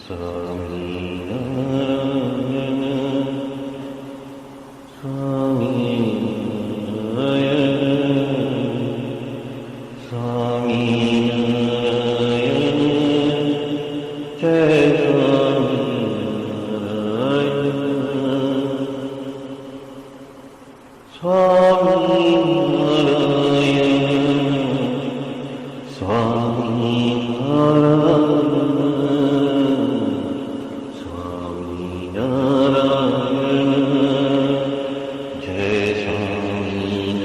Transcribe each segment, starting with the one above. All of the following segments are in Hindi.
स्वामीनारायण स्वामीनारायण स्वामीनारायण जय स्वामीनारायण स्वामीनारायण स्वामीनारायण जय स्वामीनारायण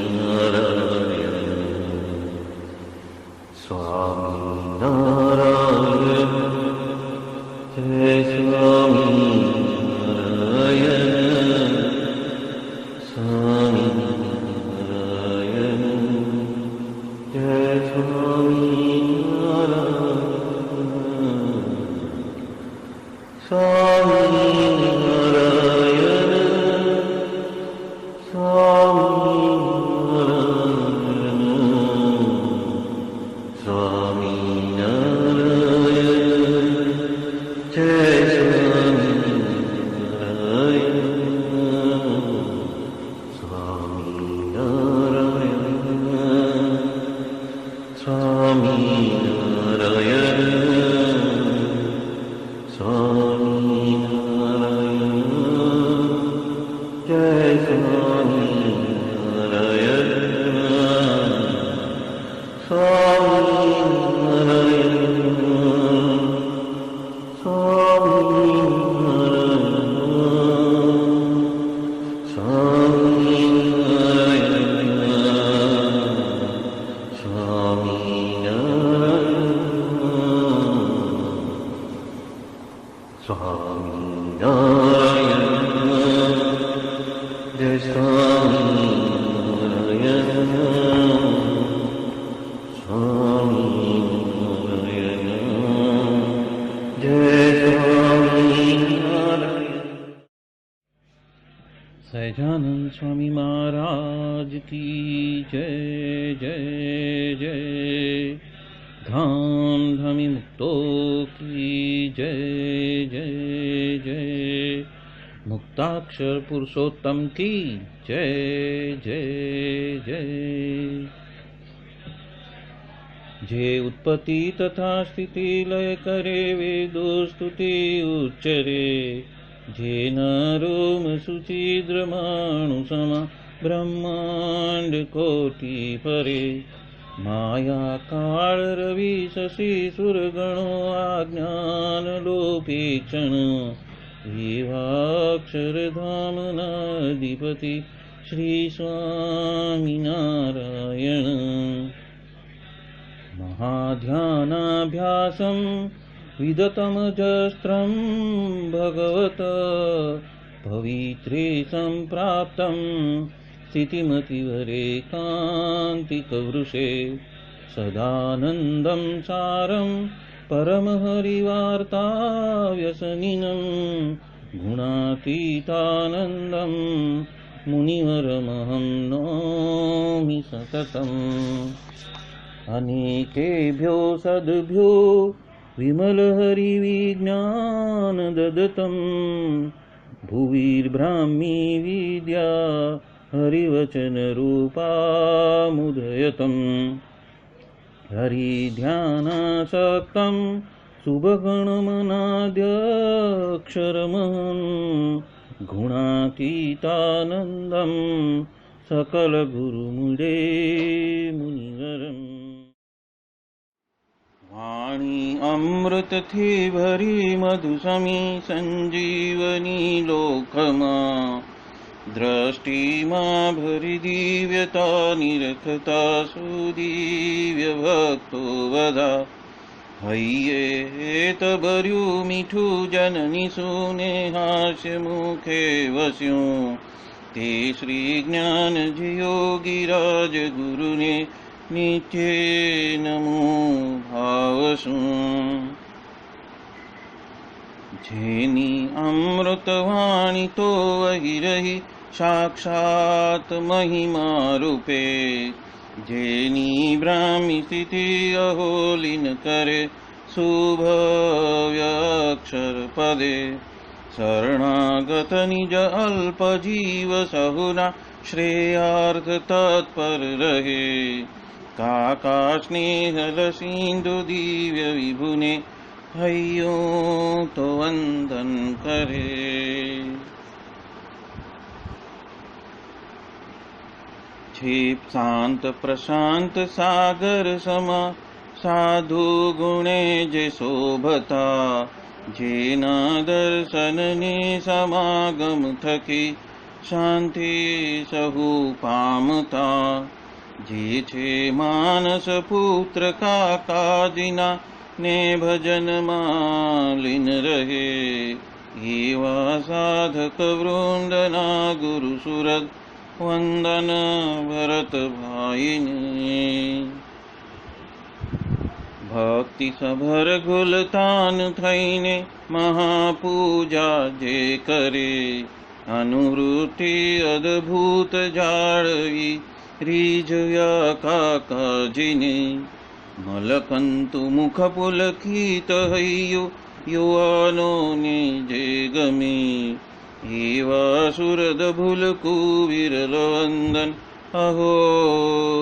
स्वामीनारायण जय स्वामीनारायण स्वामीनारायण जय स्वामीनारायण स्वामीनारायण स्वामीनारायण स्वामीनारायण जय स्वामीनारायण स्वामीनारायण स्वामीनारायण जय स्वामीनारायण स्वामीनारायण स्वामीनारायण स्वामीनारायण जय स्वामीनारायण स्वामीनारायण जय स्वामीनारायण। सहजानंद स्वामी महाराज की जय जय जय। धाम धामी मुक्तों की जय जय जय। मुक्ताक्षर पुरुषोत्तम की जय जय जय। जे उत्पत्ति तथा स्थिति लय करे वेदो स्तुति उच्चरे। जे नरोम सुचिद्रमाणु समा ब्रह्मांड कोटि परे। माया काल रवि शशि सुरगणो आज्ञान लोपेक्षण। एवाक्षरधाम नाधिपति श्री स्वामीनारायण। महाध्यानाभ्यासं विदतमजस्त्रं भगवत पवित्रे सम्प्राप्तं। स्थितिमतिवरे कान्तिकवृषे सदानन्दं सारं परमहरिवार्ताव्यसनिनं। गुणातीतानन्दं मुनिवरमहं नौमि सततम्। अनेकेभ्यो सद्भ्यो विमलहरिविज्ञान ददतं। भुविर्ब्राह्मी विद्या हरिवचनरूपामुदयतम्। हरिध्यानासक्तं शुभगणमनाद्यक्षरमहं। गुणातीतानन्दं सकलगुरुमुदे मुनिवरम्। वाणी अमृत थी भरी मधुसमी संजीवनी लोकमा। दृष्टि मां भरी दिव्यता निरखता सुदिव्य भक्तो वदा। हय्ये तबर्यु मीठू जननी सुने हास्य मुखे वस्यों। ते श्री ज्ञान योगिराज गुरुने नित्य नमो भावसु। जेनी अमृतवाणी तो वही रही साक्षात महिमा रूपे। जेनी ब्राह्मी स्थिति अहोलिन करे शुभव्यक्षरपदे शरणागत निज अल्प जीव सहुना श्रेयार्थ तत्पर रहे काका स्नेहल सिंधु दिव्य विभुने हयो तो वंदन करे। क्षिप शांत प्रशांत सागर समा साधु गुणे जे शोभता जेना दर्शन ने समागम थकी शांति सहु पामता जे छे मानस पुत्र का काजिना ने भजन मालिन रहे एवा साधक वृंदना गुरु सुरत वंदन भरत भाईने। भक्ति सभर गुलतान थईने महापूजा जे करे अनुवृत्ति अद्भुत जाळवी रीझया काकाजीने मलकंतु मुख पुलकित हय्यो युवानो ने जे गमे एवा सुरद भुलकु विरल वंदन अहो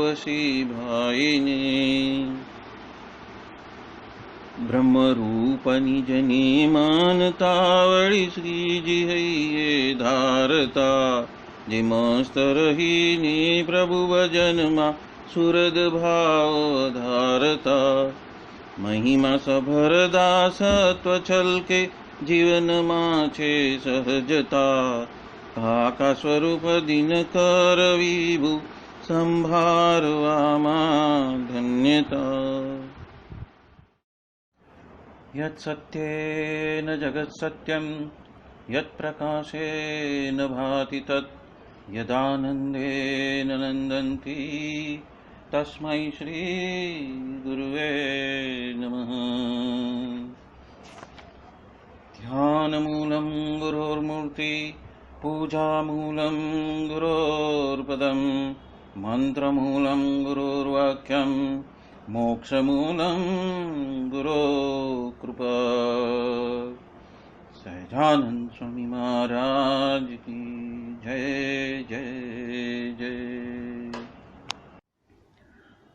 असी भाईने। ब्रह्म रूप निज ने मानतावळी श्रीजी हइये धारता जे मस्त रहीने प्रभु भजन मा सुरद भाव धारता महिमा सभर दासत्व छलके जीवन माछे सहजता काका स्वरूप दिन कर विभु संभारवामा धन्यता। यत् सत्येन जगत् सत्यं यत् प्रकाशेन भाति तत् यदानन्देन नन्दन्ति तस्मै श्री गुरुवे नमः। ध्यानमूलं गुरोर्मूर्ति पूजामूलं गुरोर्पदं मन्त्रमूलं गुरोर्वाक्यं मोक्षमूलं गुरो कृपा। सहजानंद स्वामी महाराज की जय जय जय।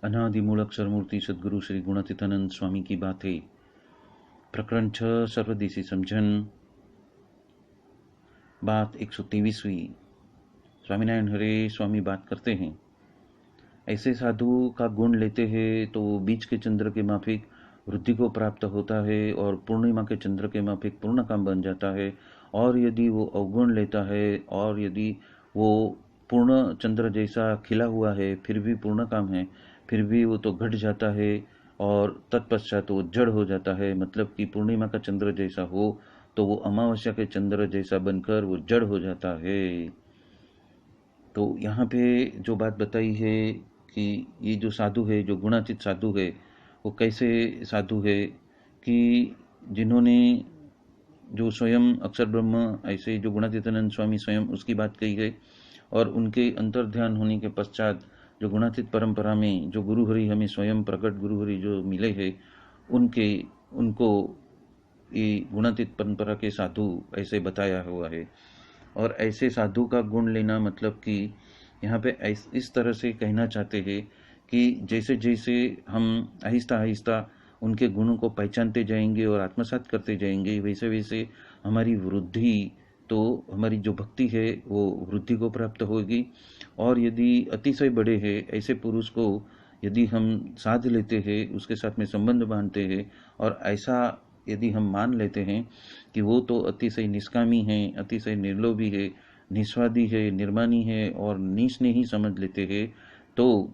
अनादि मूल अक्षर मूर्ति सद्गुरु श्री गुणातीतानंद स्वामी की बातें प्रकरण 6 सर्वदेशी समझन बात 123वीं। स्वामीनारायण हरे स्वामी बात करते हैं, ऐसे साधु का गुण लेते हैं तो बीच के चंद्र के माफिक वृद्धि को प्राप्त होता है और पूर्णिमा के चंद्र के माफिक पूर्ण काम बन जाता है। और यदि वो अवगुण लेता है और यदि वो पूर्ण चंद्र जैसा खिला हुआ है फिर भी पूर्ण काम है, फिर भी वो तो घट जाता है और तत्पश्चात वो जड़ हो जाता है। मतलब कि पूर्णिमा का चंद्र जैसा हो तो वो अमावस्या के चंद्र जैसा बनकर वो जड़ हो जाता है। तो यहाँ पे जो बात बताई है कि ये जो साधु है, जो गुणातीत साधु है, वो कैसे साधु है कि जिन्होंने जो स्वयं अक्षर ब्रह्म ऐसे जो गुणातीतानंद स्वामी स्वयं उसकी बात कही है और उनके अंतर्ध्यान होने के पश्चात जो गुणातीत परंपरा में जो गुरु हरि हमें स्वयं प्रकट गुरु हरि जो मिले हैं उनको ये गुणातीत परंपरा के साधु ऐसे बताया हुआ है। और ऐसे साधु का गुण लेना मतलब कि यहाँ पे इस तरह से कहना चाहते हैं कि जैसे जैसे हम आहिस्ता आहिस्ता उनके गुणों को पहचानते जाएंगे और आत्मसात करते जाएंगे वैसे वैसे हमारी वृद्धि, तो हमारी जो भक्ति है वो वृद्धि को प्राप्त होगी। और यदि अतिशय बड़े हैं ऐसे पुरुष को यदि हम साध लेते हैं, उसके साथ में संबंध बांधते हैं और ऐसा यदि हम मान लेते हैं कि वो तो अतिशय निष्कामी है, अतिशय निर्लोभी है, निस्वादी है, निर्मानी है और नीच ने ही समझ लेते हैं, तो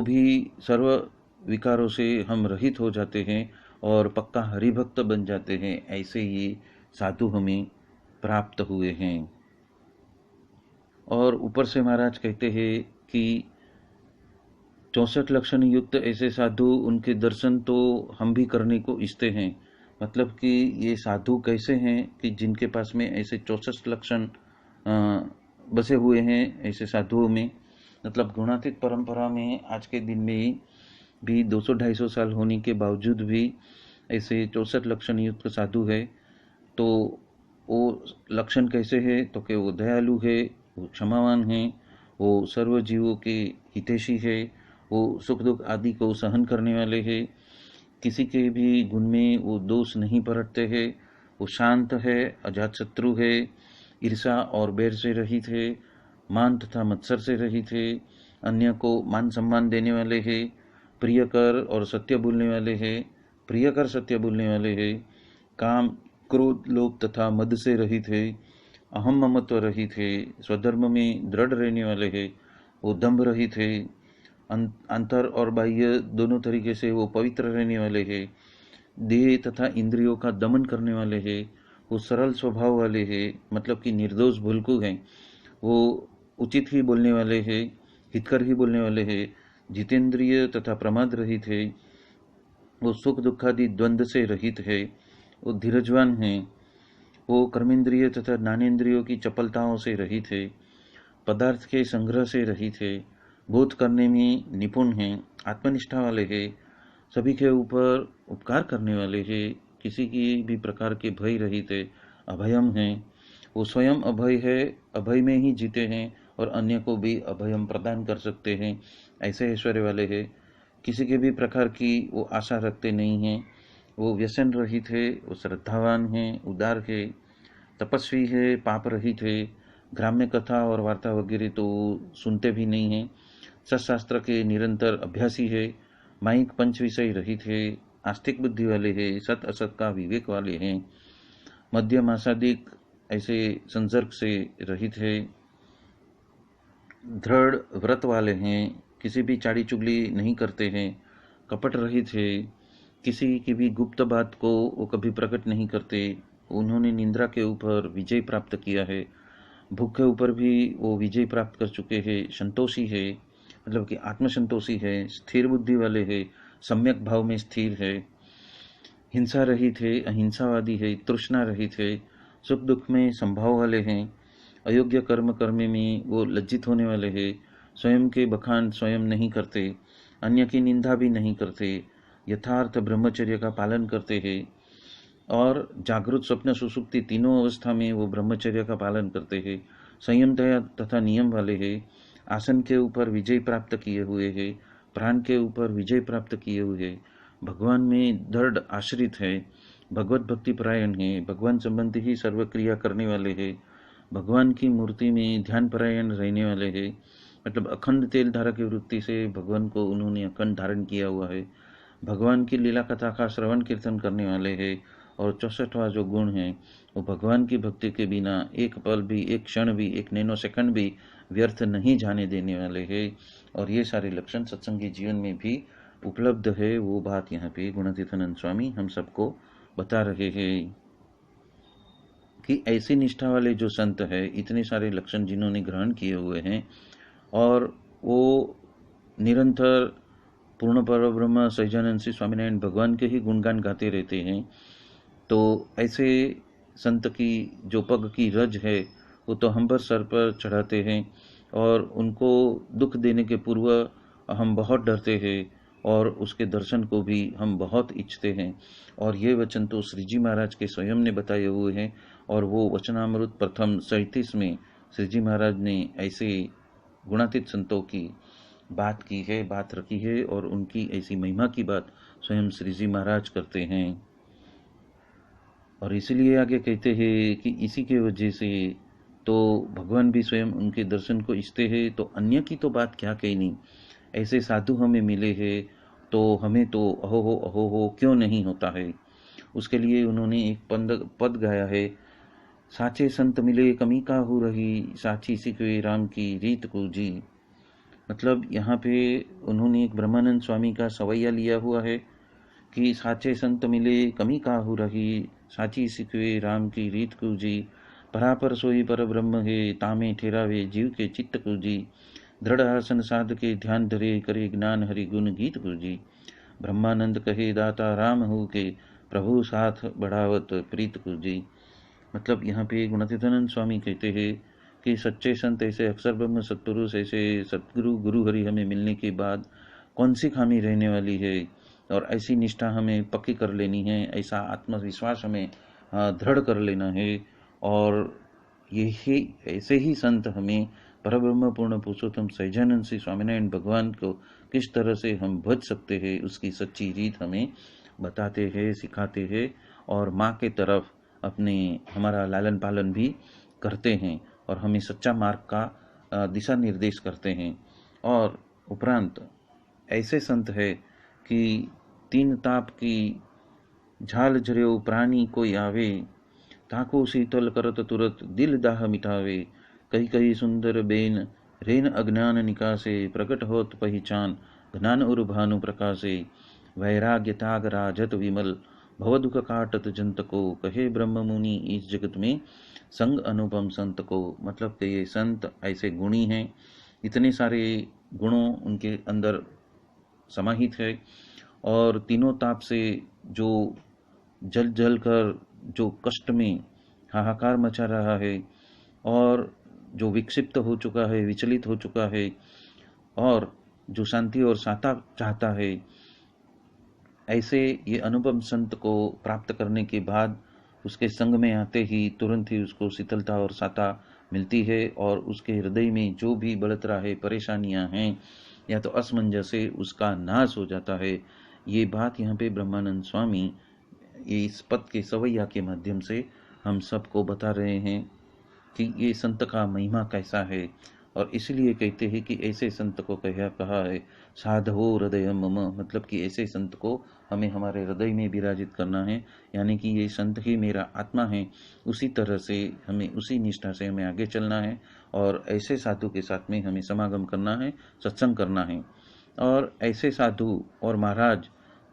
भी सर्व विकारों से हम रहित हो जाते हैं और पक्का हरिभक्त बन जाते हैं। ऐसे ये साधु हमें प्राप्त हुए हैं। और ऊपर से महाराज कहते हैं कि 64 लक्षण युक्त ऐसे साधु, उनके दर्शन तो हम भी करने को इच्छते हैं। मतलब कि ये साधु कैसे हैं कि जिनके पास में ऐसे 64 लक्षण बसे हुए हैं ऐसे साधुओं में। मतलब गुणातीत परंपरा में आज के दिन में भी 200-250 साल होने के बावजूद भी ऐसे 64 लक्षण युक्त साधु है। तो वो लक्षण कैसे है, तो कि वो दयालु है, वो क्षमावान है, वो सर्व जीवों के हितैषी है, वो सुख दुख आदि को सहन करने वाले हैं, किसी के भी गुण में वो दोष नहीं परखते हैं, वो शांत है, अजात शत्रु है, ईर्षा और बैर से रहित है, मान तथा मत्सर से रहित है, अन्य को मान सम्मान देने वाले हैं, प्रियकर और सत्य बोलने वाले हैं, प्रियकर सत्य बोलने वाले हैं, काम क्रोध लोभ तथा मद से रहित है, अहम ममत्व रहित है, स्वधर्म में दृढ़ रहने वाले हैं, वो दंभ रहित है, अंतर और बाह्य दोनों तरीके से वो पवित्र रहने वाले हैं, देह तथा इंद्रियों का दमन करने वाले हैं, वो सरल स्वभाव वाले हैं, मतलब कि निर्दोष भुलकु हैं, वो उचित ही बोलने वाले हैं, हितकर ही बोलने वाले हैं, जितेंद्रिय तथा प्रमाद रहित है, वो सुख दुखादि द्वंद्व से रहित है, वो धीरजवान है, वो कर्मेंद्रिय तथा ज्ञानेंद्रियों की चपलताओं से रहित है, पदार्थ के संग्रह से रहित है, बोध करने में निपुण है, आत्मनिष्ठा वाले है, सभी के ऊपर उपकार करने वाले है, किसी की भी प्रकार के भय रहित है, अभयम है, वो स्वयं अभय है, अभय में ही जीते हैं और अन्य को भी अभयम प्रदान कर सकते हैं, ऐसे ऐश्वर्य वाले हैं, किसी के भी प्रकार की वो आशा रखते नहीं हैं, वो व्यसन रहित है, वो श्रद्धावान है, उदार है, तपस्वी है, पाप रहित है, ग्राम्य कथा और वार्ता वगैरह तो सुनते भी नहीं हैं, सत्शास्त्र के निरंतर अभ्यासी है, माइक पंच विषय रहित है, आस्तिक बुद्धि वाले हैं, सत असत का विवेक वाले हैं, मध्यम आसादिक ऐसे संसर्ग से रहित है, दृढ़ व्रत वाले हैं, किसी भी चाड़ी चुगली नहीं करते हैं, कपट रहित है, किसी की भी गुप्त बात को वो कभी प्रकट नहीं करते, उन्होंने निंद्रा के ऊपर विजय प्राप्त किया है, भूख के ऊपर भी वो विजय प्राप्त कर चुके हैं, संतोषी है, मतलब कि आत्मसंतोषी है, स्थिर बुद्धि वाले है, सम्यक भाव में स्थिर है, हिंसा रहित है, अहिंसावादी है, तृष्णा रहित है, सुख दुख में संभाव वाले हैं, अयोग्य कर्म करने में वो लज्जित होने वाले हैं, स्वयं के बखान स्वयं नहीं करते, अन्य की निंदा भी नहीं करते, यथार्थ ब्रह्मचर्य का पालन करते हैं और जागृत स्वप्न सुसुप्ति तीनों अवस्था में वो ब्रह्मचर्य का पालन करते हैं, संयम दया तथा नियम वाले हैं, आसन के ऊपर विजय प्राप्त किए हुए हैं, प्राण के ऊपर विजय प्राप्त किए हुए हैं, भगवान में दृढ़ आश्रित है, भगवत भक्ति परायण है, भगवान संबंधी ही सर्व क्रिया करने वाले हैं, भगवान की मूर्ति में ध्यान परायण रहने वाले हैं, मतलब अखंड तेल धारा की वृत्ति से भगवान को उन्होंने अखंड धारण किया हुआ है, भगवान की लीला कथा का श्रवण कीर्तन करने वाले हैं, और 64वां जो गुण है वो भगवान की भक्ति के बिना एक पल भी, एक क्षण भी, एक नैनो सेकंड भी व्यर्थ नहीं जाने देने वाले हैं, और ये सारे लक्षण सत्संगी जीवन में भी उपलब्ध है, वो बात यहाँ पे गुणातीतानंद स्वामी हम सबको बता रहे हैं कि ऐसी निष्ठा वाले जो संत है, इतने सारे लक्षण जिन्होंने ग्रहण किए हुए हैं और वो निरंतर पूर्ण पर ब्रह्म सहजानंद श्री स्वामीनारायण भगवान के ही गुणगान गाते रहते हैं, तो ऐसे संत की जो पग की रज है वो तो हम पर सर पर चढ़ाते हैं और उनको दुख देने के पूर्व हम बहुत डरते हैं और उसके दर्शन को भी हम बहुत इच्छते हैं, और ये वचन तो श्री जी महाराज के स्वयं ने बताए हुए हैं, और वो वचनामृत प्रथम 37 में श्री जी महाराज ने ऐसे गुणातीत संतों की बात की है, बात रखी है, और उनकी ऐसी महिमा की बात स्वयं श्री जी महाराज करते हैं। और इसलिए आगे कहते हैं कि इसी के वजह से तो भगवान भी स्वयं उनके दर्शन को इच्छते हैं, तो अन्य की तो बात क्या कहनी, ऐसे साधु हमें मिले हैं तो हमें तो अहो हो क्यों नहीं होता है। उसके लिए उन्होंने एक पद गाया है, साचे संत मिले कमी का हो रही, साची सिखवे राम की रीत को जी। मतलब यहाँ पे उन्होंने एक ब्रह्मानंद स्वामी का सवैया लिया हुआ है कि साचे संत मिले कमी काहू रही, साची सिखवे राम की रीत को जी, परापर सोई पर ब्रह्म है, तामे ठेरावे जीव के चित्त को जी, दृढ़ आसन साध के ध्यान धरे, करे ज्ञान हरि गुण गीत को जी, ब्रह्मानंद कहे दाता राम हो के, प्रभु साथ बढ़ावत प्रीत को जी। मतलब यहाँ पे गुणातीतानंद स्वामी कहते हैं कि सच्चे संत ऐसे अक्षर ब्रह्म सत्पुरुष ऐसे सतगुरु गुरु हरि हमें मिलने के बाद कौन सी खामी रहने वाली है, और ऐसी निष्ठा हमें पक्की कर लेनी है, ऐसा आत्मविश्वास हमें दृढ़ कर लेना है। और यही ऐसे ही संत हमें परब्रह्म पूर्ण पुरुषोत्तम सहजानंद श्री स्वामीनारायण भगवान को किस तरह से हम भज सकते हैं उसकी सच्ची रीत हमें बताते हैं, सिखाते हैं, और माँ के तरफ अपने हमारा लालन पालन भी करते हैं और हमें सच्चा मार्ग का दिशा निर्देश करते हैं। और उपरांत ऐसे संत है कि तीन ताप की झाल झर्यो प्राणी कोई आवे, ताको शीतल करत तुरत दिल दाह मिटावे, कही कही सुंदर बेन रेन अज्ञान निकासे, प्रकट होत पहिचान ज्ञान उर भानु प्रकाशे, वैराग्य त्याग राजत विमल भव दुख काटत जंत को, कहे ब्रह्म मुनि इस जगत में संग अनुपम संत को। मतलब कि ये संत ऐसे गुणी हैं, इतने सारे गुणों उनके अंदर समाहित है, और तीनों ताप से जो जल जल कर जो कष्ट में हाहाकार मचा रहा है, और जो विक्षिप्त हो चुका है, विचलित हो चुका है, और जो शांति और साता चाहता है, ऐसे ये अनुपम संत को प्राप्त करने के बाद उसके संग में आते ही तुरंत ही उसको शीतलता और साता मिलती है, और उसके हृदय में जो भी बलतरा है, परेशानियां हैं या तो असमंजस है, उसका नाश हो जाता है। ये बात यहाँ पे ब्रह्मानंद स्वामी ये इस पद के सवैया के माध्यम से हम सबको बता रहे हैं कि ये संत का महिमा कैसा है। और इसलिए कहते हैं कि ऐसे संत को कहा है साधवो हृदय मम, मतलब कि ऐसे संत को हमें हमारे हृदय में विराजित करना है, यानी कि ये संत ही मेरा आत्मा है। उसी तरह से हमें उसी निष्ठा से हमें आगे चलना है, और ऐसे साधु के साथ में हमें समागम करना है, सत्संग करना है। और ऐसे साधु और महाराज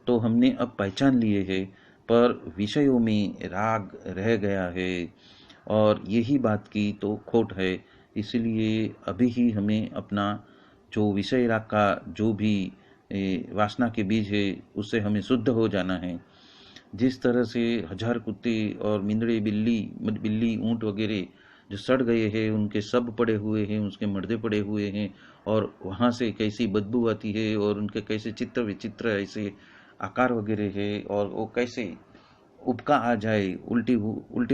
तो हमने अब पहचान लिए हैं, पर विषयों में राग रह गया है, और यही बात की तो खोट है। इसलिए अभी ही हमें अपना जो विषय राग का जो भी वासना के बीज है उससे हमें शुद्ध हो जाना है। जिस तरह से हजार कुत्ते और मिंदड़े बिल्ली ऊंट वगैरह जो सड़ गए हैं, उनके सब पड़े हुए हैं, उसके मर्दे पड़े हुए हैं, और वहाँ से कैसी बदबू आती है, और उनके कैसे चित्र विचित्र ऐसे आकार वगैरह है, और वो कैसे उबका आ जाए, उल्टी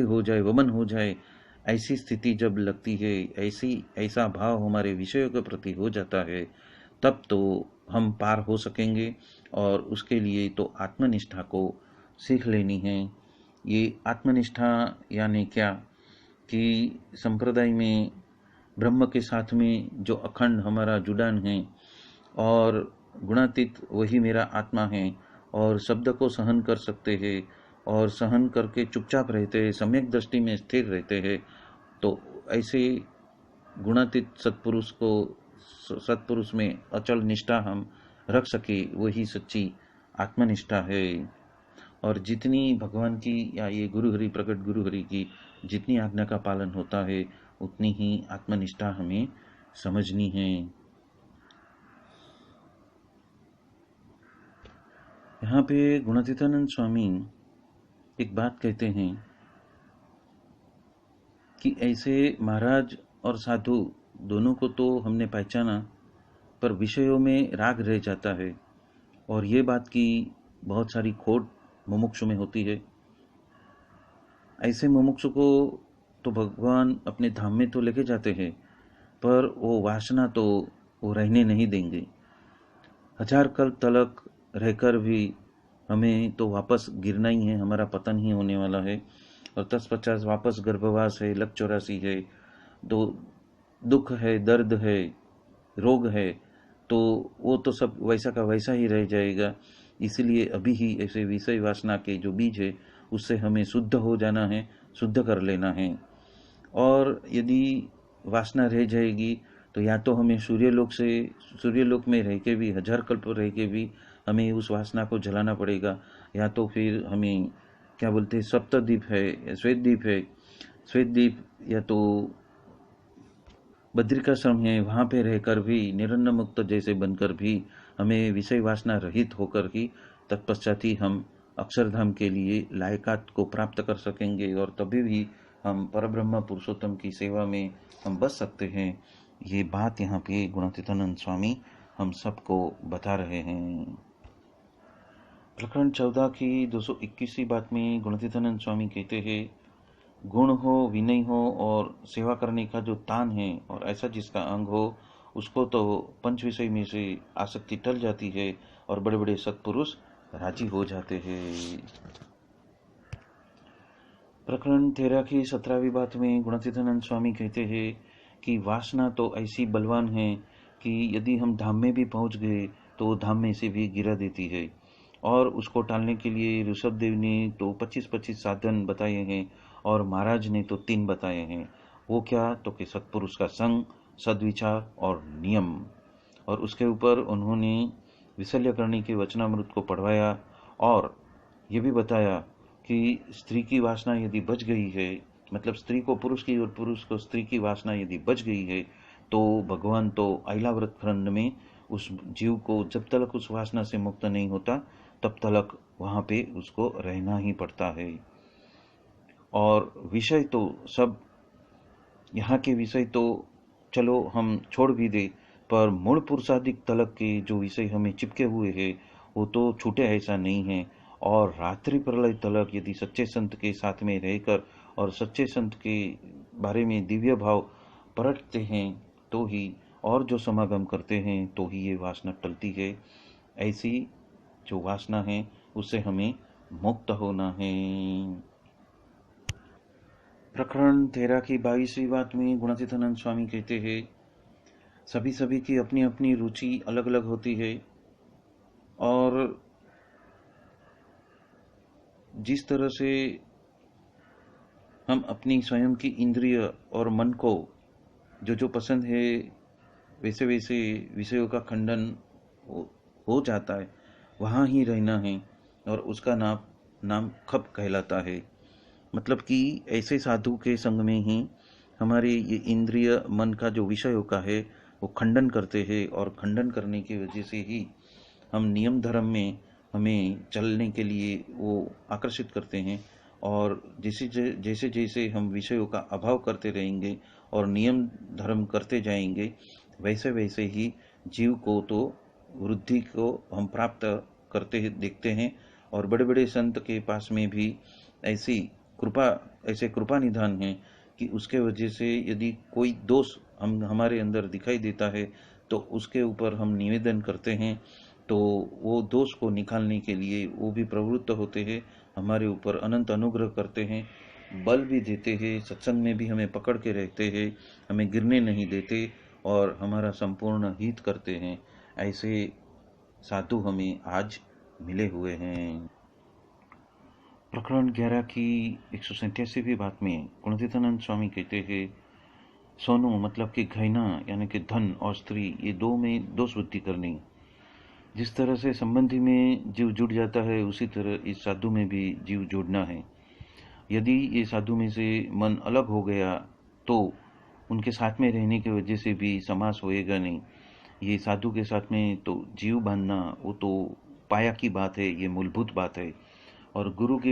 हो जाए, वमन हो जाए, ऐसी स्थिति जब लगती है, ऐसा भाव हमारे विषयों के प्रति हो जाता है, तब तो हम पार हो सकेंगे। और उसके लिए तो आत्मनिष्ठा को सीख लेनी है। ये आत्मनिष्ठा यानी क्या कि संप्रदाय में ब्रह्म के साथ में जो अखंड हमारा जुड़ान है, और गुणातीत वही मेरा आत्मा है, और शब्द को सहन कर सकते हैं, और सहन करके चुपचाप रहते हैं, सम्यक दृष्टि में स्थिर रहते हैं। तो ऐसे गुणातीत सत्पुरुष में अचल निष्ठा हम रख सके, वही सच्ची आत्मनिष्ठा है। और जितनी भगवान की या ये गुरु हरि प्रकट गुरु हरि की जितनी आज्ञा का पालन होता है, उतनी ही आत्मनिष्ठा हमें समझनी है। यहाँ पे गुणातीतानंद स्वामी एक बात कहते हैं कि ऐसे महाराज और साधु दोनों को तो हमने पहचाना, पर विषयों में राग रह जाता है, और ये बात की बहुत सारी खोट मुमुक्षु में होती है। ऐसे मुमुक्षु को तो भगवान अपने धाम में तो लेके जाते हैं, पर वो वासना तो वो रहने नहीं देंगे। हजार कल्प तलक रहकर भी हमें तो वापस गिरना ही है, हमारा पतन ही होने वाला है। और 10-50 वापस गर्भवास है, लक 84 है, तो दुख है, दर्द है, रोग है, तो वो तो सब वैसा का वैसा ही रह जाएगा। इसलिए अभी ही ऐसे विषय वासना के जो बीज है उससे हमें शुद्ध हो जाना है, शुद्ध कर लेना है। और यदि वासना रह जाएगी तो या तो हमें सूर्यलोक में रह के भी, हजार कल्प रह के भी हमें उस वासना को जलाना पड़ेगा, या तो फिर हमें क्या बोलते हैं सप्तद्वीप है, श्वेतद्वीप या तो बद्रिकाश्रम है, वहाँ पे रहकर भी निरन्न मुक्त जैसे बनकर भी हमें विषय वासना रहित होकर ही तत्पश्चात ही हम अक्षरधाम के लिए लायकात को प्राप्त कर सकेंगे, और तभी भी हम परब्रह्म पुरुषोत्तम की सेवा में हम बच सकते हैं। ये बात यहाँ पे गुणातीतानंद स्वामी हम सबको बता रहे हैं। प्रकरण 14 की 221वीं बात में गुणातीतानंद स्वामी कहते हैं, गुण हो, विनय हो और सेवा करने का जो तान है और ऐसा जिसका अंग हो, उसको तो पंच विषय में से आसक्ति टल जाती है और बड़े बड़े सत्पुरुष राजी हो जाते हैं। प्रकरण 13 की 17वीं बात में गुणातीतानंद स्वामी कहते हैं कि वासना तो ऐसी बलवान है कि यदि हम धाम में भी पहुंच गए तो धाम में से भी गिरा देती है, और उसको टालने के लिए ऋषभदेव ने तो 25-25 साधन बताए हैं और महाराज ने तो 3 बताए हैं। वो क्या, तो कि सत्पुरुष का संग, सद्विचार और नियम। और उसके ऊपर उन्होंने विशल्य करने के वचनामृत को पढ़वाया और ये भी बताया कि स्त्री की वासना यदि बच गई है, मतलब स्त्री को पुरुष की और पुरुष को स्त्री की वासना यदि बच गई है, तो भगवान तो ऐलाव्रत खंड में उस जीव को जब तक उस वासना से मुक्त नहीं होता तब तक वहाँ पे उसको रहना ही पड़ता है। और विषय तो सब, यहाँ के विषय तो चलो हम छोड़ भी दे, पर मूल पुरुषाधिक तलक के जो विषय हमें चिपके हुए हैं वो तो छूटे ऐसा नहीं है। और रात्रि प्रलय तलक यदि सच्चे संत के साथ में रहकर और सच्चे संत के बारे में दिव्य भाव परखते हैं तो ही, और जो समागम करते हैं तो ही ये वासना टलती है। ऐसी जो वासना है उससे हमें मुक्त होना है। प्रकरण 13 की 22वीं बात में गुणातीतानंद स्वामी कहते हैं, सभी की अपनी अपनी रुचि अलग अलग होती है और जिस तरह से हम अपनी स्वयं की इंद्रिय और मन को जो पसंद है वैसे वैसे विषयों का खंडन हो जाता है, वहाँ ही रहना है और उसका नाम खप कहलाता है। मतलब कि ऐसे साधु के संग में ही हमारे ये इंद्रिय मन का जो विषयों का है वो खंडन करते हैं, और खंडन करने की वजह से ही हम नियम धर्म में हमें चलने के लिए वो आकर्षित करते हैं। और जैसे जैसे हम विषयों का अभाव करते रहेंगे और नियम धर्म करते जाएंगे, वैसे वैसे ही जीव को तो वृद्धि को हम प्राप्त करते देखते हैं। और बड़े बड़े संत के पास में भी ऐसे कृपा निधान है कि उसके वजह से यदि कोई दोष हमारे अंदर दिखाई देता है तो उसके ऊपर हम निवेदन करते हैं, तो वो दोष को निकालने के लिए वो भी प्रवृत्त होते हैं, हमारे ऊपर अनंत अनुग्रह करते हैं, बल भी देते हैं, सत्संग में भी हमें पकड़ के रहते हैं, हमें गिरने नहीं देते और हमारा संपूर्ण हित करते हैं। ऐसे साधु हमें आज मिले हुए हैं। प्रकरण 11 की 187वीं बात में गुणातीतानंद स्वामी कहते हैं, सोनू मतलब कि गहना यानी कि धन और स्त्री, ये दो में दोष बुद्धि करनी। जिस तरह से संबंधी में जीव जुड़ जाता है उसी तरह इस साधु में भी जीव जोड़ना है। यदि ये साधु में से मन अलग हो गया तो उनके साथ में रहने की वजह से भी समास होएगा नहीं। ये साधु के साथ में तो जीव बांधना वो तो पाया की बात है, ये मूलभूत बात है। और गुरु की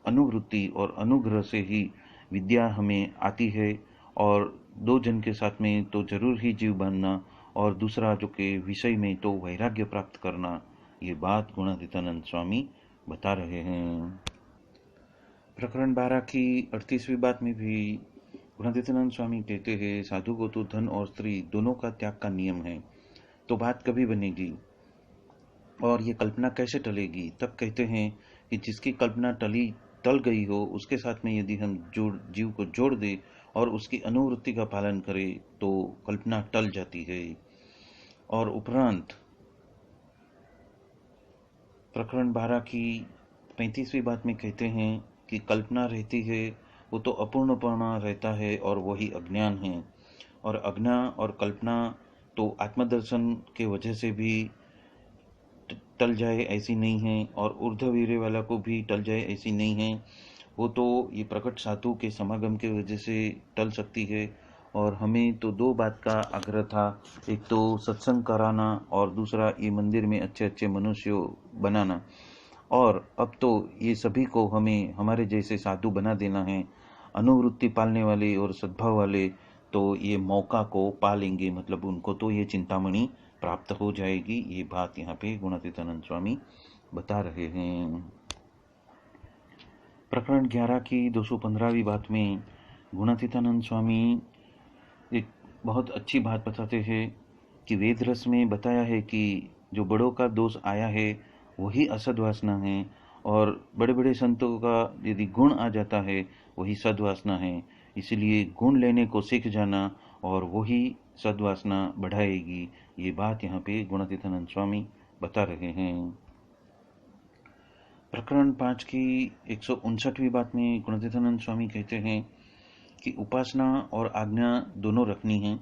अनुवृत्ति और अनुग्रह से ही विद्या हमें आती है, और दो जन के साथ में तो जरूर ही जीव बांधना, और दूसरा जो के विषय में तो वैराग्य प्राप्त करना। ये बात गुणातीतानंद स्वामी बता रहे हैं। प्रकरण 12 की 38वीं बात में भी गुणातीतानंद स्वामी कहते हैं, साधु को तो धन और स्त्री दोनों का त्याग का नियम है, तो बात कभी बनेगी और ये कल्पना कैसे टलेगी? तब कहते हैं कि जिसकी कल्पना टल गई हो उसके साथ में यदि हम जीव को जोड़ दे और उसकी अनुवृत्ति का पालन करें तो कल्पना टल जाती है। और उपरांत प्रकरण 12 की 35वीं बात में कहते हैं कि कल्पना रहती है वो तो अपूर्णपना रहता है और वही अज्ञान है। और अज्ञा और कल्पना तो आत्मदर्शन के वजह से भी टल जाए ऐसी नहीं है, और ऊर्ध्ववीर्य वाला को भी टल जाए ऐसी नहीं है। वो तो ये प्रकट साधु के समागम के वजह से टल सकती है। और हमें तो दो बात का आग्रह था, एक तो सत्संग कराना और दूसरा ये मंदिर में अच्छे अच्छे मनुष्य बनाना। और अब तो ये सभी को हमें हमारे जैसे साधु बना देना है। अनुवृत्ति पालने वाले और सद्भाव वाले तो ये मौका को पा लेंगे, मतलब उनको तो ये चिंतामणि प्राप्त हो जाएगी। ये बात यहाँ पे गुणातीतानंद स्वामी बता रहे हैं। प्रकरण 11 की 215वीं बात में गुणातीतानंद स्वामी एक बहुत अच्छी बात बताते हैं कि वेद रस में बताया है कि जो बड़ों का दोष आया है वही असद्वासना है, और बड़े बड़े संतों का यदि गुण आ जाता है वही सद्वासना है। इसलिए गुण लेने को सीख जाना और वही सद्वासना बढ़ाएगी। ये बात यहाँ पे गुणातीतानंद स्वामी बता रहे हैं। प्रकरण 5 की 159वीं बात में गुणातीतानंद स्वामी कहते हैं कि उपासना और आज्ञा दोनों रखनी है।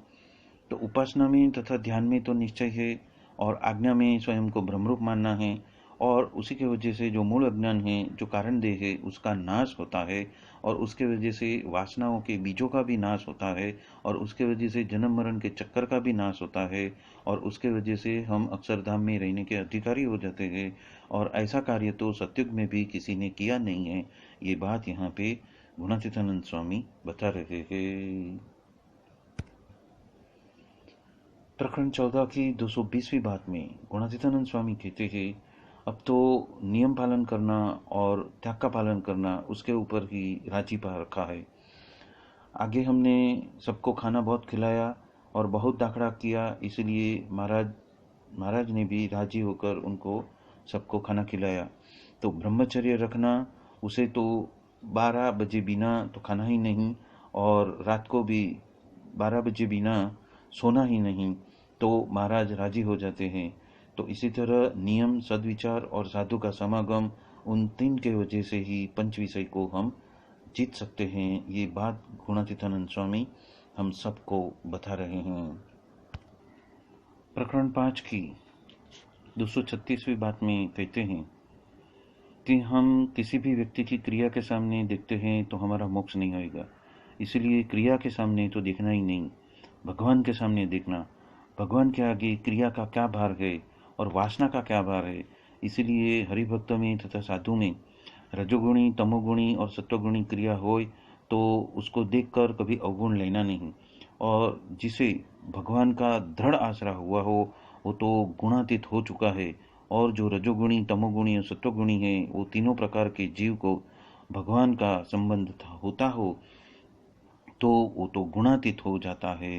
तो उपासना में तथा ध्यान में तो निश्चय है, और आज्ञा में स्वयं को ब्रह्मरूप मानना है, और उसी के वजह से जो मूल अज्ञान है, जो कारण देह है, उसका नाश होता है, और उसके वजह से वासनाओं के बीजों का भी नाश होता है, और उसके वजह से जन्म मरण के चक्कर का भी नाश होता है, और उसके वजह से हम अक्षरधाम में रहने के अधिकारी हो जाते हैं। और ऐसा कार्य तो सतयुग में भी किसी ने किया नहीं है। ये बात यहाँ पे गुणातीतानंद स्वामी बता रहे हैं। प्रकरण 14 की 220वीं बात में गुणातीतानंद स्वामी कहते हैं अब तो नियम पालन करना और त्याग का पालन करना उसके ऊपर ही राजी पा रखा है। आगे हमने सबको खाना बहुत खिलाया और बहुत दाखड़ा किया, इसलिए महाराज ने भी राजी होकर उनको सबको खाना खिलाया। तो ब्रह्मचर्य रखना, उसे तो 12 बजे बिना तो खाना ही नहीं, और रात को भी 12 बजे बिना सोना ही नहीं, तो महाराज राजी हो जाते हैं। तो इसी तरह नियम, सद्विचार और साधु का समागम, उन तीन के वजह से ही पंच विषय को हम जीत सकते हैं। ये बात गुणातीतानंद स्वामी हम सबको बता रहे हैं। प्रकरण 5 की 236वीं बात में कहते हैं कि हम किसी भी व्यक्ति की क्रिया के सामने देखते हैं तो हमारा मोक्ष नहीं होगा। इसलिए क्रिया के सामने तो देखना ही नहीं, भगवान के सामने देखना। भगवान के आगे क्रिया का क्या भार है और वासना का क्या भार है। इसलिए हरिभक्त में तथा साधु में रजोगुणी, तमोगुणी और सत्वगुणी क्रिया होए तो उसको देखकर कभी अवगुण लेना नहीं, और जिसे भगवान का दृढ़ आसरा हुआ हो वो तो गुणातीत हो चुका है। और जो रजोगुणी, तमोगुणी और सत्वगुणी है वो तीनों प्रकार के जीव को भगवान का संबंध होता हो तो वो तो गुणातीत हो जाता है।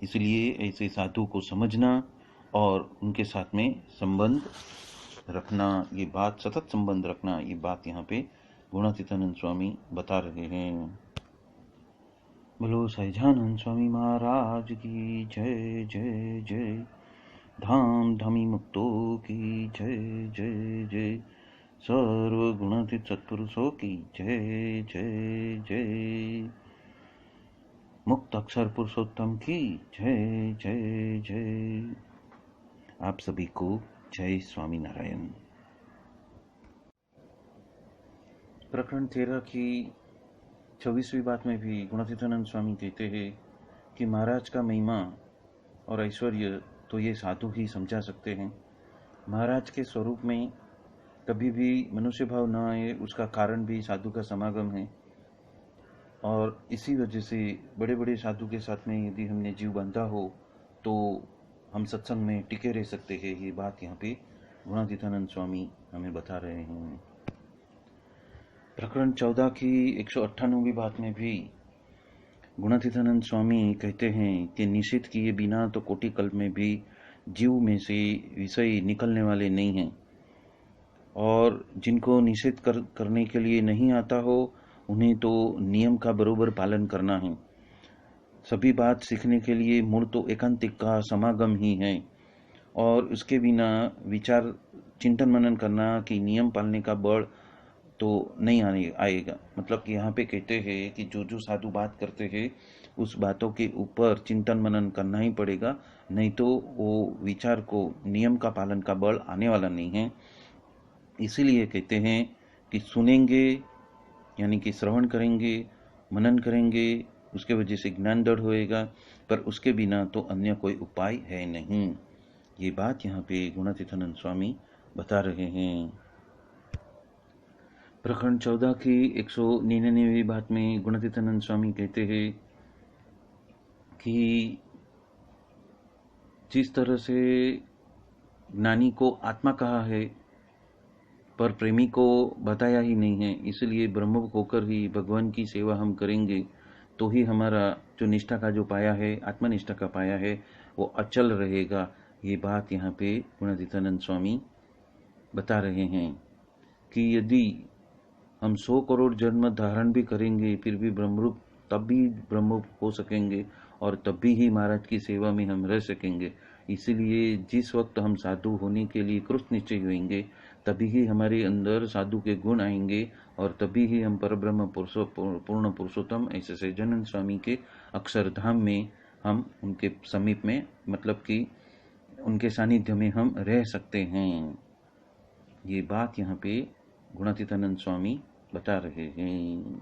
इसलिए ऐसे साधु को समझना और उनके साथ में संबंध रखना, ये बात सतत संबंध रखना, ये बात यहाँ पे गुणातीतानंद स्वामी बता रहे हैं। बोलो सहजानंद स्वामी महाराज की जय जय जय। धाम धमी मुक्तो की जय जय जय। सर्व गुणातीत सत्पुरुषों की जय जय जय। मुक्त अक्षर पुरुषोत्तम की जय जय जय। आप सभी को जय स्वामी नारायण। प्रकरण 13 की 26वीं बात में भी गुणातीतानंद स्वामी कहते हैं कि महाराज का महिमा और ऐश्वर्य तो ये साधु ही समझा सकते हैं। महाराज के स्वरूप में कभी भी मनुष्य भाव न आए, उसका कारण भी साधु का समागम है, और इसी वजह से बड़े बड़े साधु के साथ में यदि हमने जीव बांधा हो तो हम सत्संग में टिके रह सकते हैं। ये बात यहाँ पे गुणातीतानंद स्वामी हमें बता रहे हैं। प्रकरण 14 की 198वीं बात में भी गुणातीतानंद स्वामी कहते हैं कि निषेध किए बिना तो कोटि कल्प में भी जीव में से विषय निकलने वाले नहीं हैं, और जिनको निषेध करने के लिए नहीं आता हो उन्हें तो नियम का बरोबर पालन करना है। सभी बात सीखने के लिए मूल तो एकांतिक का समागम ही है, और उसके बिना विचार चिंतन मनन करना कि नियम पालने का बल तो नहीं आएगा। मतलब कि यहाँ पे कहते हैं कि जो जो साधु बात करते हैं उस बातों के ऊपर चिंतन मनन करना ही पड़ेगा, नहीं तो वो विचार को नियम का पालन का बल आने वाला नहीं है। इसीलिए कहते हैं कि सुनेंगे यानी कि श्रवण करेंगे, मनन करेंगे, उसके वजह से ज्ञान दृढ़ होएगा, पर उसके बिना तो अन्य कोई उपाय है नहीं। ये बात यहाँ पे गुणातीतानंद स्वामी बता रहे हैं। प्रकरण 14 की 199वीं बात में गुणातीतानंद स्वामी कहते हैं कि जिस तरह से ज्ञानी को आत्मा कहा है पर प्रेमी को बताया ही नहीं है, इसलिए ब्रह्ममुख होकर ही भगवान की सेवा हम करेंगे तो ही हमारा जो निष्ठा का जो पाया है, आत्मनिष्ठा का पाया है, वो अचल रहेगा। ये बात यहाँ पे गुणातीतानंद स्वामी बता रहे हैं कि यदि हम 100 करोड़ जन्म धारण भी करेंगे फिर भी ब्रह्मरूप, तब भी ब्रह्मरूप हो सकेंगे और तब भी ही महाराज की सेवा में हम रह सकेंगे। इसीलिए जिस वक्त हम साधु होने के लिए कृत निश्चय होंगे तभी ही हमारे अंदर साधु के गुण आएंगे और तभी ही हम परब्रह्म पूर्ण पुरुषोत्तम ऐसे सच्चिदानंद स्वामी के अक्षरधाम में हम उनके समीप में, मतलब कि उनके सानिध्य में हम रह सकते हैं। ये बात यहाँ पे गुणातीतानंद स्वामी बता रहे हैं।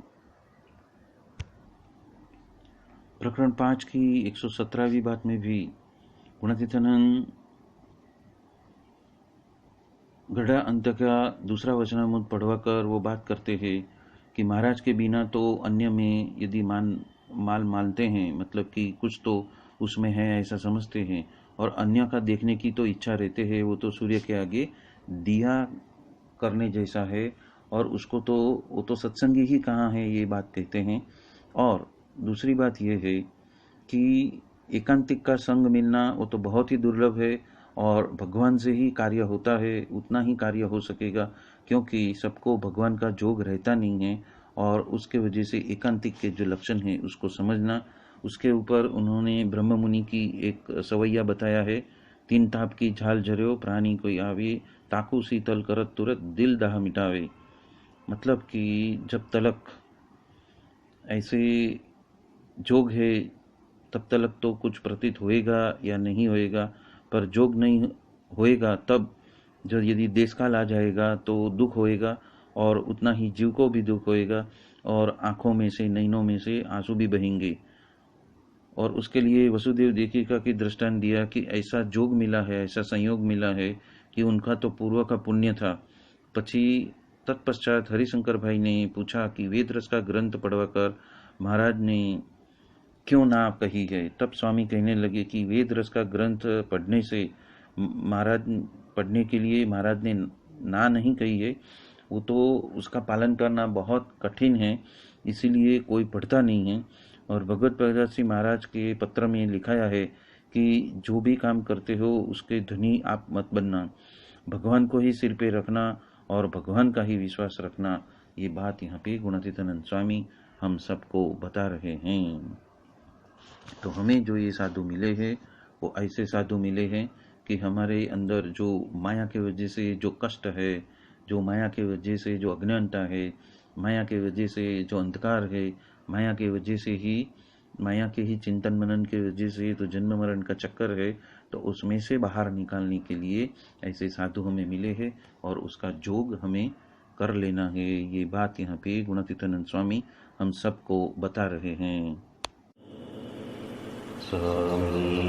प्रकरण 5 की 117वीं बात में भी गुणातीतानंद गढ़ा अंत का दूसरा वचनामृत पढ़वाकर वो बात करते हैं कि महाराज के बिना तो अन्य में यदि माल मानते हैं, मतलब कि कुछ तो उसमें है ऐसा समझते हैं, और अन्य का देखने की तो इच्छा रहते हैं, वो तो सूर्य के आगे दिया करने जैसा है और उसको तो वो तो सत्संगी ही कहाँ है, ये बात कहते हैं। और दूसरी बात ये है कि एकांतिक का संग मिलना वो तो बहुत ही दुर्लभ है और भगवान से ही कार्य होता है, उतना ही कार्य हो सकेगा क्योंकि सबको भगवान का जोग रहता नहीं है। और उसके वजह से एकांतिक के जो लक्षण है उसको समझना, उसके ऊपर उन्होंने ब्रह्म मुनि की एक सवैया बताया है, 3 ताप की झाल झर्यो प्राणी कोई आवे, ताकू शीतल करत तुरत दिल दाह मिटावे। मतलब कि जब तलक ऐसे जोग है तब तलक तो कुछ प्रतीत होएगा या नहीं होएगा, पर जोग नहीं होएगा तब जब यदि देशकाल आ जाएगा तो दुख होएगा और उतना ही जीव को भी दुख होएगा और आंखों में से, नैनों में से आंसू भी बहेंगे। और उसके लिए वसुदेव देवकी की दृष्टांत दिया कि ऐसा जोग मिला है, ऐसा संयोग मिला है कि उनका तो पूर्व का पुण्य था। तत्पश्चात हरिशंकर भाई ने पूछा कि वेद रस का ग्रंथ पढ़वाकर महाराज ने क्यों ना कही है। तब स्वामी कहने लगे कि वेद रस का ग्रंथ पढ़ने के लिए महाराज ने ना नहीं कही है, वो तो उसका पालन करना बहुत कठिन है, इसीलिए कोई पढ़ता नहीं है। और भगवत प्रहलाद सिंह महाराज के पत्र में लिखाया है कि जो भी काम करते हो उसके धनी आप मत बनना, भगवान को ही सिर पे रखना और भगवान का ही विश्वास रखना। ये बात यहाँ पे गुणातीतानंद स्वामी हम सबको बता रहे हैं। तो हमें जो ये साधु मिले हैं वो ऐसे साधु मिले हैं कि हमारे अंदर जो माया के वजह से जो कष्ट है, जो माया के वजह से जो अज्ञानता है, माया के वजह से जो अंधकार है, माया के वजह से ही, माया के ही चिंतन मनन के वजह से तो जन्म मरण का चक्कर है, तो उसमें से बाहर निकालने के लिए ऐसे साधु हमें मिले हैं और उसका जोग हमें कर लेना है। ये बात यहाँ पे गुणातीतानंद स्वामी हम सबको बता रहे हैं। Swami